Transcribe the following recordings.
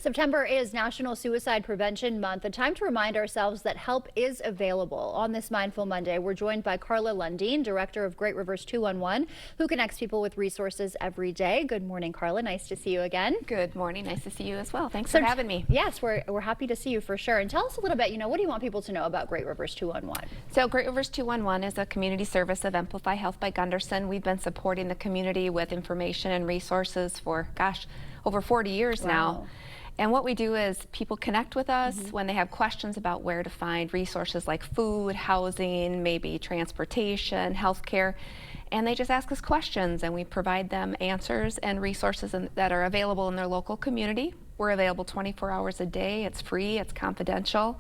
September is National Suicide Prevention Month, a time to remind ourselves that help is available. On this Mindful Monday, we're joined by Carla Lundeen, Director of Great Rivers 211, who connects people with resources every day. Good morning, Carla. Nice to see you again. Good morning. Nice to see you as well. Thanks for having me. Yes, we're happy to see you for sure. And tell us a little bit, what do you want people to know about Great Rivers 211? So Great Rivers 211 is a community service of Amplify Health by Gunderson. We've been supporting the community with information and resources for, over 40 years now. And what we do is people connect with us when they have questions about where to find resources like food, housing, maybe transportation, healthcare, and they just ask us questions and we provide them answers and resources that are available in their local community. We're available 24 hours a day. It's free. It's confidential.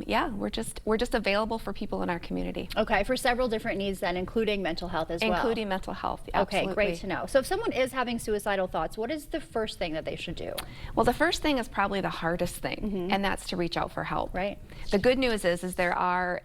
Yeah, we're just available for people in our community. Okay, for several different needs then, including mental health as well. Including mental health, absolutely. Okay, great to know. So if someone is having suicidal thoughts, what is the first thing that they should do? Well, the first thing is probably the hardest thing, and that's to reach out for help. Right. The good news is there are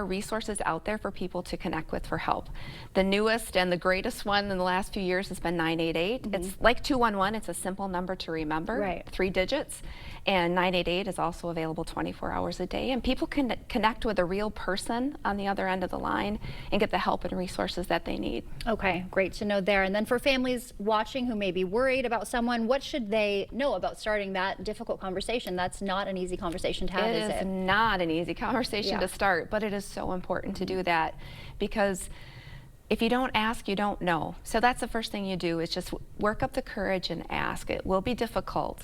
resources out there for people to connect with for help. The newest and the greatest one in the last few years has been 988. It's like 211. It's a simple number to remember, right. 3 digits, and 988 is also available 24 hours a day, and people can connect with a real person on the other end of the line and get the help and resources that they need. Okay, great to know there. And then for families watching who may be worried about someone, what should they know about starting that difficult conversation? That's not an easy conversation to have, is it? It is not an easy conversation to start, but it is so important to do that, because if you don't ask, you don't know. So that's the first thing you do, is just work up the courage and ask. It will be difficult.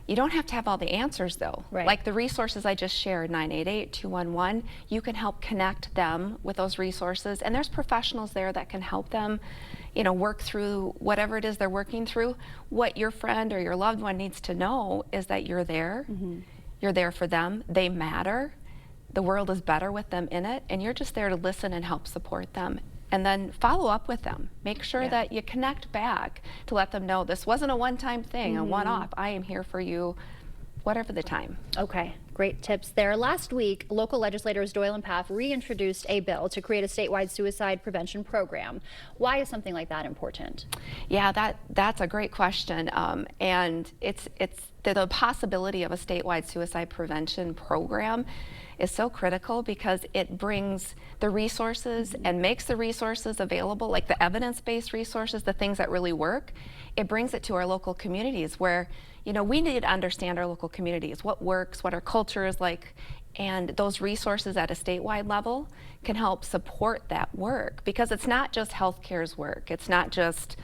You don't have to have all the answers though. Right. Like the resources I just shared, 988, 211, you can help connect them with those resources, and there's professionals there that can help them, work through whatever it is they're working through. What your friend or your loved one needs to know is that you're there. You're there for them. They matter. The world is better with them in it, and you're just there to listen and help support them. And then follow up with them. Make sure that you connect back to let them know this wasn't a one-time thing, a one-off. I am here for you, whatever the time. Okay, great tips there. Last week, local legislators Doyle and Paff reintroduced a bill to create a statewide suicide prevention program. Why is something like that important? Yeah, that's a great question. And it's the possibility of a statewide suicide prevention program is so critical, because it brings the resources and makes the resources available, like the evidence-based resources, the things that really work. It brings it to our local communities where, we need to understand our local communities, what works, what our culture is like, and those resources at a statewide level can help support that work, because it's not just healthcare's work. It's not just,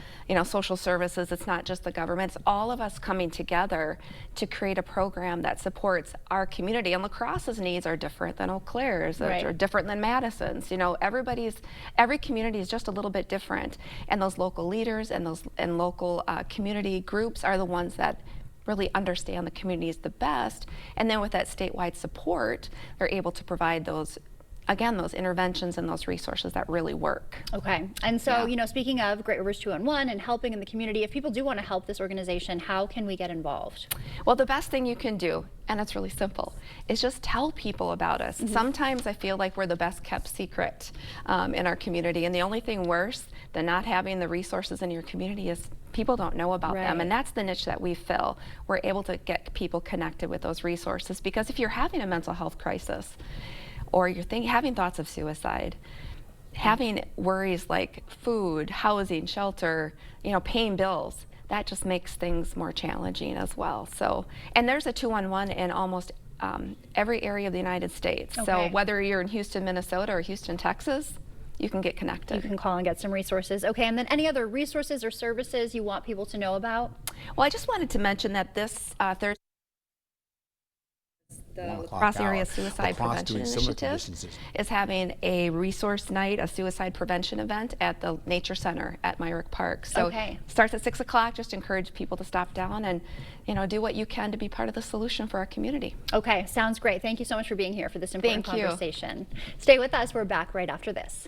social services. It's not just the government. It's all of us coming together to create a program that supports our community. And La Crosse's needs are different than Eau Claire's, right. Are different than Madison's. Every community is just a little bit different. And those local leaders and local community groups are the ones that really understand the communities the best, and then with that statewide support, they're able to provide those interventions and those resources that really work. Okay, and so, speaking of Great Rivers 211 and helping in the community, if people do want to help this organization, how can we get involved? Well, the best thing you can do, and it's really simple, is just tell people about us. Sometimes I feel like we're the best kept secret in our community, and the only thing worse than not having the resources in your community is people don't know about them, and that's the niche that we fill. We're able to get people connected with those resources, because if you're having a mental health crisis, or you're having thoughts of suicide, having worries like food, housing, shelter, paying bills, that just makes things more challenging as well. So, and there's a 211 in almost every area of the United States. Okay. So whether you're in Houston, Minnesota, or Houston, Texas, you can get connected. You can call and get some resources. Okay, and then any other resources or services you want people to know about? Well, I just wanted to mention that this Thursday, the Cross Area Suicide Prevention Initiative is having a resource night, a suicide prevention event at the Nature Center at Myrick Park. So it starts at 6 o'clock. Just encourage people to stop down and do what you can to be part of the solution for our community. Okay, sounds great. Thank you so much for being here for this important conversation. Stay with us. We're back right after this.